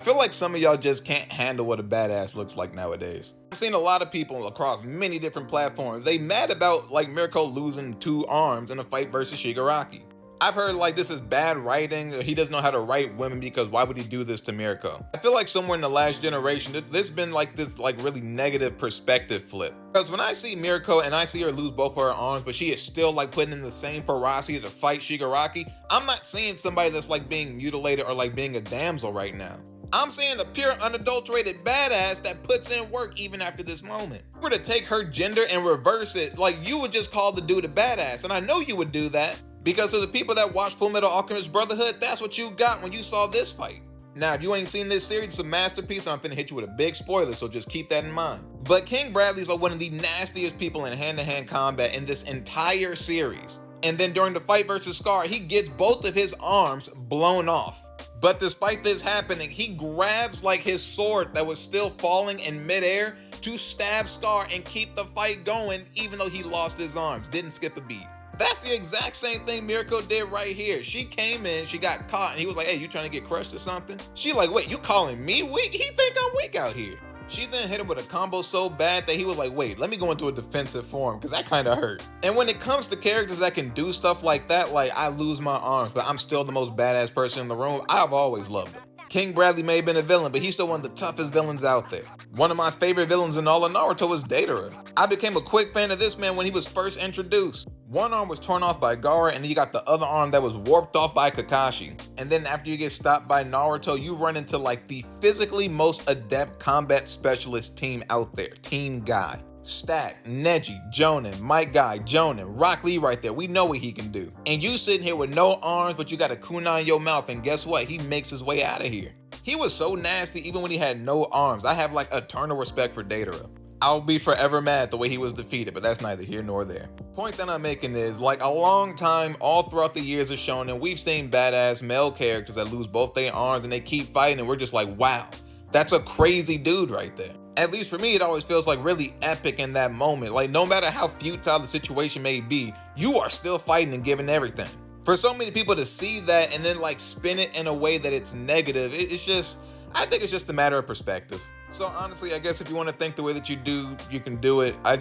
I feel like some of y'all just can't handle what a badass looks like nowadays. I've seen a lot of people across many different platforms. They mad about like Mirko losing 2 arms in a fight versus Shigaraki. I've heard like this is bad writing, or he doesn't know how to write women because why would he do this to Mirko? I feel like somewhere in the last generation, there's been like this like really negative perspective flip. Because when I see Mirko and I see her lose both of her arms, but she is still like putting in the same ferocity to fight Shigaraki, I'm not seeing somebody that's like being mutilated or like being a damsel right now. I'm seeing a pure, unadulterated badass that puts in work even after this moment. If we were to take her gender and reverse it, like you would just call the dude a badass, and I know you would do that because of the people that watch Fullmetal Alchemist Brotherhood. That's what you got when you saw this fight. Now, if you ain't seen this series, it's a masterpiece. I'm finna hit you with a big spoiler, so just keep that in mind. But King Bradley's like one of the nastiest people in hand-to-hand combat in this entire series. And then during the fight versus Scar, he gets both of his arms blown off. But despite this happening, he grabs like his sword that was still falling in midair to stab Scar and keep the fight going even though he lost his arms, didn't skip a beat. That's the exact same thing Mirko did right here. She came in, she got caught, and he was like, hey, you trying to get crushed or something? She like, wait, you calling me weak? He think I'm weak out here. She then hit him with a combo so bad that he was like, wait, let me go into a defensive form because that kind of hurt. And when it comes to characters that can do stuff like that, like I lose my arms, but I'm still the most badass person in the room, I've always loved him. King Bradley may have been a villain, but he's still one of the toughest villains out there. One of my favorite villains in all of Naruto was Deidara. I became a quick fan of this man when he was first introduced. One arm was torn off by Gaara, and then you got the other arm that was warped off by Kakashi. And then after you get stopped by Naruto, you run into like the physically most adept combat specialist team out there, Team Guy. Stack, Neji, Jonin, Might Guy, Jonin, Rock Lee right there. We know what he can do. And you sitting here with no arms, but you got a kunai in your mouth, and guess what? He makes his way out of here. He was so nasty even when he had no arms. I have like eternal respect for Deidara. I'll be forever mad the way he was defeated, but that's neither here nor there. Point that I'm making is, like a long time, all throughout the years of Shonen, we've seen badass male characters that lose both their arms and they keep fighting, and we're just like, wow, that's a crazy dude right there. At least for me, it always feels like really epic in that moment. Like no matter how futile the situation may be, you are still fighting and giving everything. For so many people to see that and then like spin it in a way that it's negative, it's just, I think it's just a matter of perspective. So honestly, I guess if you want to think the way that you do, you can do it. I'll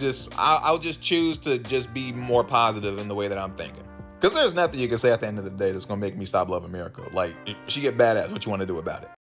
just choose to just be more positive in the way that I'm thinking. Because there's nothing you can say at the end of the day that's going to make me stop loving Mirko. Like, she get badass, what you want to do about it?